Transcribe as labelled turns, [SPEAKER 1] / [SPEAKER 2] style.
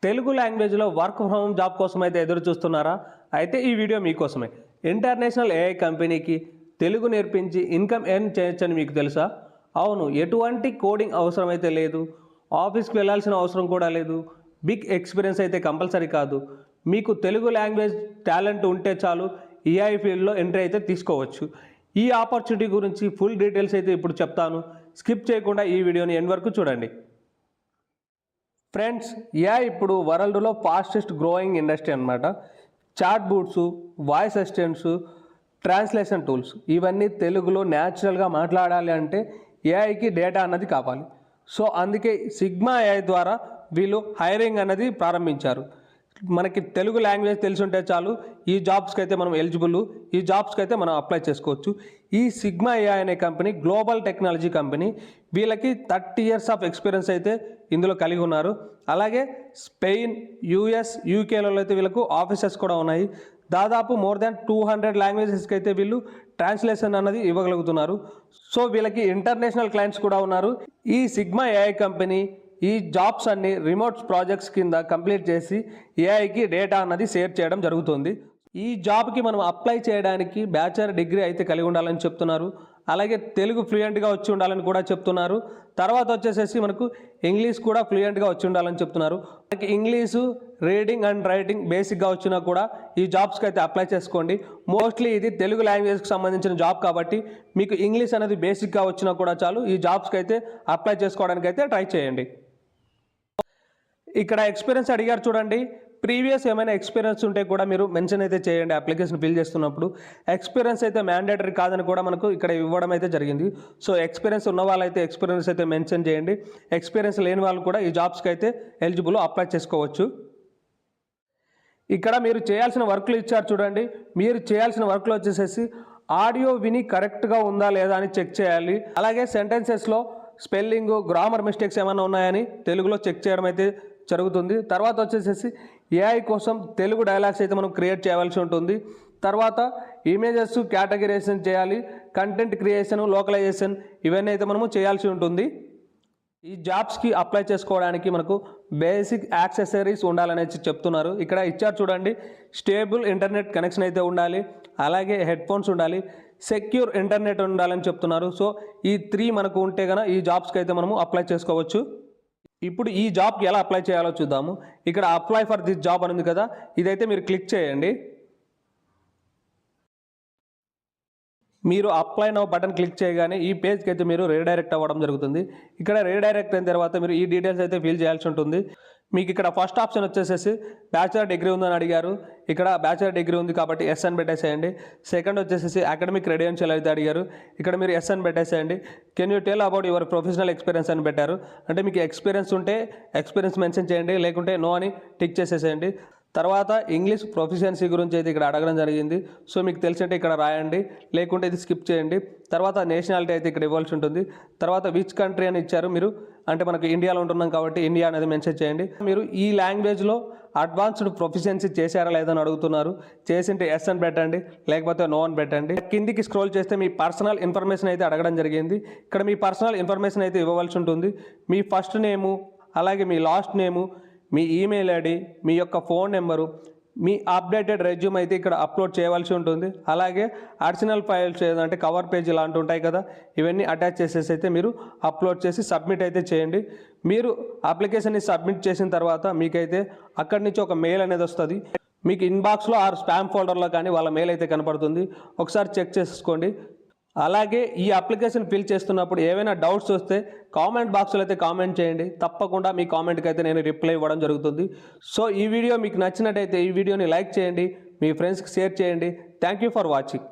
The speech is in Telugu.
[SPEAKER 1] తెలుగు లాంగ్వేజ్లో వర్క్ ఫ్రమ్ హోమ్ జాబ్ కోసం అయితే ఎదురు చూస్తున్నారా? అయితే ఈ వీడియో మీకోసమే. ఇంటర్నేషనల్ ఏఐ కంపెనీకి తెలుగు నేర్పించి ఇన్కమ్ ఎర్న్ చేయొచ్చని మీకు తెలుసా? అవును, ఎటువంటి కోడింగ్ అవసరం అయితే లేదు, ఆఫీస్కి వెళ్ళాల్సిన అవసరం కూడా లేదు, బిగ్ ఎక్స్పీరియన్స్ అయితే కంపల్సరీ కాదు. మీకు తెలుగు లాంగ్వేజ్ టాలెంట్ ఉంటే చాలు, ఏఐ ఫీల్డ్లో ఎంట్రీ అయితే తీసుకోవచ్చు. ఈ ఆపర్చునిటీ గురించి ఫుల్ డీటెయిల్స్ అయితే ఇప్పుడు చెప్తాను. స్కిప్ చేయకుండా ఈ వీడియోని ఎండ్ వరకు చూడండి. ఫ్రెండ్స్, ఏఐ ఇప్పుడు వరల్డ్లో ఫాస్టెస్ట్ గ్రోయింగ్ ఇండస్ట్రీ అనమాట. Chatbots, voice assistants, translation tools ఇవన్నీ తెలుగులో న్యాచురల్గా మాట్లాడాలి అంటే ఏఐకి డేటా అన్నది కావాలి. సో అందుకే సిగ్మా ఏఐ ద్వారా వీళ్ళు హైరింగ్ అన్నది ప్రారంభించారు. మనకి తెలుగు లాంగ్వేజ్ తెలిసి ఉంటే చాలు, ఈ జాబ్స్కి అయితే మనం ఎలిజిబుల్, ఈ జాబ్స్కి అయితే మనం అప్లై చేసుకోవచ్చు. ఈ సిగ్మా ఏఐ అనే కంపెనీ గ్లోబల్ టెక్నాలజీ కంపెనీ. వీళ్ళకి 30 years ఆఫ్ ఎక్స్పీరియన్స్ అయితే ఇందులో కలిగి ఉన్నారు. అలాగే స్పెయిన్, యూఎస్, యూకేలలో అయితే వీళ్ళకు ఆఫీసెస్ కూడా ఉన్నాయి. దాదాపు మోర్ దాన్ 200 లాంగ్వేజెస్కి అయితే వీళ్ళు ట్రాన్స్లేషన్ అన్నది ఇవ్వగలుగుతున్నారు. సో వీళ్ళకి ఇంటర్నేషనల్ క్లయింట్స్ కూడా ఉన్నారు. ఈ సిగ్మా ఏఐ కంపెనీ ఈ జాబ్స్ అన్ని రిమోట్ ప్రాజెక్ట్స్ కింద కంప్లీట్ చేసి ఏఐకి డేటా అన్నది షేర్ చేయడం జరుగుతుంది. ఈ జాబ్కి మనం అప్లై చేయడానికి బ్యాచిలర్ డిగ్రీ అయితే కలిగి ఉండాలని చెప్తున్నారు. అలాగే తెలుగు ఫ్లూయెంట్గా వచ్చి ఉండాలని కూడా చెప్తున్నారు. తర్వాత వచ్చేసేసి మనకు ఇంగ్లీష్ కూడా ఫ్లూయెంట్గా వచ్చి ఉండాలని చెప్తున్నారు. మనకి ఇంగ్లీషు రీడింగ్ అండ్ రైటింగ్ బేసిక్గా వచ్చినా కూడా ఈ జాబ్స్కి అయితే అప్లై చేసుకోండి. మోస్ట్లీ ఇది తెలుగు లాంగ్వేజ్కి సంబంధించిన జాబ్ కాబట్టి మీకు ఇంగ్లీష్ అనేది బేసిక్గా వచ్చినా కూడా చాలు, ఈ జాబ్స్కి అయితే అప్లై చేసుకోవడానికి అయితే ట్రై చేయండి. ఇక్కడ ఎక్స్పీరియన్స్ అడిగారు చూడండి. ప్రీవియస్ ఏమైనా ఎక్స్పీరియన్స్ ఉంటే కూడా మీరు మెన్షన్ అయితే చేయండి అప్లికేషన్ ఫిల్ చేస్తున్నప్పుడు. ఎక్స్పీరియన్స్ అయితే మ్యాండేటరీ కాదని కూడా మనకు ఇక్కడ ఇవ్వడం అయితే జరిగింది. సో ఎక్స్పీరియన్స్ ఉన్న వాళ్ళైతే ఎక్స్పీరియన్స్ అయితే మెన్షన్ చేయండి. ఎక్స్పీరియన్స్ లేని వాళ్ళు కూడా ఈ జాబ్స్కి అయితే ఎలిజిబుల్, అప్లై చేసుకోవచ్చు. ఇక్కడ మీరు చేయాల్సిన వర్క్లు ఇచ్చారు చూడండి. మీరు చేయాల్సిన వర్క్లు వచ్చేసేసి ఆడియో విని కరెక్ట్గా ఉందా లేదా అని చెక్ చేయాలి. అలాగే సెంటెన్సెస్లో స్పెల్లింగ్, గ్రామర్ మిస్టేక్స్ ఏమైనా ఉన్నాయని తెలుగులో చెక్ చేయడం అయితే జరుగుతుంది. తర్వాత వచ్చేసేసి ఏఐ కోసం తెలుగు డైలాగ్స్ అయితే మనం క్రియేట్ చేయవలసి ఉంటుంది. తర్వాత ఇమేజెస్ కేటగిరైజేషన్ చేయాలి, కంటెంట్ క్రియేషన్, లోకలైజేషన్ ఇవన్నీ అయితే మనము చేయాల్సి ఉంటుంది. ఈ జాబ్స్కి అప్లై చేసుకోవడానికి మనకు బేసిక్ యాక్సెసరీస్ ఉండాలనేసి చెప్తున్నారు. ఇక్కడ ఇచ్చారు చూడండి. స్టేబుల్ ఇంటర్నెట్ కనెక్షన్ అయితే ఉండాలి, అలాగే హెడ్ ఫోన్స్ ఉండాలి, సెక్యూర్ ఇంటర్నెట్ ఉండాలని చెప్తున్నారు. సో ఈ 3 మనకు ఉంటే కనుక ఈ జాబ్స్కి అయితే మనము అప్లై చేసుకోవచ్చు. ఇప్పుడు ఈ జాబ్కి ఎలా అప్లై చేయాలో చూద్దాము. ఇక్కడ అప్లై ఫర్ దిస్ జాబ్ అని ఉంది కదా, ఇదైతే మీరు క్లిక్ చేయండి. మీరు అప్లై నౌ బటన్ క్లిక్ చేయగానే ఈ పేజ్కి అయితే మీరు రీడైరెక్ట్ అవ్వడం జరుగుతుంది. ఇక్కడ రీడైరెక్ట్ అయిన తర్వాత మీరు ఈ డీటెయిల్స్ అయితే ఫిల్ చేయాల్సి ఉంటుంది. మీకు ఇక్కడ ఫస్ట్ ఆప్షన్ వచ్చేసేసి బ్యాచిలర్ డిగ్రీ ఉందని అడిగారు. ఇక్కడ బ్యాచిలర్ డిగ్రీ ఉంది కాబట్టి ఎస్ అని పెట్టేసేయండి. సెకండ్ వచ్చేసేసి అకాడమిక్ క్రెడెన్షియల్ అయితే అడిగారు. ఇక్కడ మీరు ఎస్ అని పెట్టేసేయండి. Can you tell about your professional experience అని పెట్టారు. అంటే మీకు ఎక్స్పీరియన్స్ ఉంటే ఎక్స్పీరియన్స్ మెన్షన్ చేయండి, లేకుంటే నో అని టిక్ చేసేసేయండి. తర్వాత ఇంగ్లీష్ ప్రొఫిషియన్సీ గురించి అయితే ఇక్కడ అడగడం జరిగింది. సో మీకు తెలిసింటే ఇక్కడ రాయండి, లేకుంటే ఇది స్కిప్ చేయండి. తర్వాత నేషనాలిటీ అయితే ఇక్కడ ఇవ్వాల్సి ఉంటుంది. తర్వాత విచ్ కంట్రీ అని ఇచ్చారు మీరు, అంటే మనకు ఇండియాలో ఉంటున్నాం కాబట్టి ఇండియా అనేది మెన్షన్ చేయండి. మీరు ఈ లాంగ్వేజ్లో అడ్వాన్స్డ్ ప్రొఫిషియన్సీ చేశారా లేదని అడుగుతున్నారు. చేసింటే ఎస్ అని పెట్టండి, లేకపోతే నో అని పెట్టండి. కిందికి స్క్రోల్ చేస్తే మీ పర్సనల్ ఇన్ఫర్మేషన్ అయితే అడగడం జరిగింది. ఇక్కడ మీ పర్సనల్ ఇన్ఫర్మేషన్ అయితే ఇవ్వవలసి ఉంటుంది. మీ ఫస్ట్ నేము, అలాగే మీ లాస్ట్ నేము, మీ ఈమెయిల్ ఐడి, మీ యొక్క ఫోన్ నెంబరు, మీ అప్డేటెడ్ రెజ్యూమ్ అయితే ఇక్కడ అప్లోడ్ చేయవలసి ఉంటుంది. అలాగే అడిషనల్ ఫైల్స్ ఏదంటే కవర్ పేజ్ ఇలాంటి ఉంటాయి కదా, ఇవన్నీ అటాచ్ చేసేసి అయితే మీరు అప్లోడ్ చేసి సబ్మిట్ అయితే చేయండి. మీరు అప్లికేషన్ని సబ్మిట్ చేసిన తర్వాత మీకైతే అక్కడి నుంచి ఒక మెయిల్ అనేది వస్తుంది. మీకు ఇన్బాక్స్లో ఆర్ స్పామ్ ఫోల్డర్లో కానీ వాళ్ళ మెయిల్ అయితే కనపడుతుంది. ఒకసారి చెక్ చేసుకోండి. అలాగే ఈ అప్లికేషన్ ఫిల్ చేస్తున్నప్పుడు ఏవైనా డౌట్స్ వస్తే కామెంట్ బాక్స్లో అయితే కామెంట్ చేయండి. తప్పకుండా మీ కామెంట్కి అయితే నేను రిప్లై ఇవ్వడం జరుగుతుంది. సో ఈ వీడియో మీకు నచ్చినట్టయితే ఈ వీడియోని లైక్ చేయండి, మీ ఫ్రెండ్స్కి షేర్ చేయండి. Thank you for watching.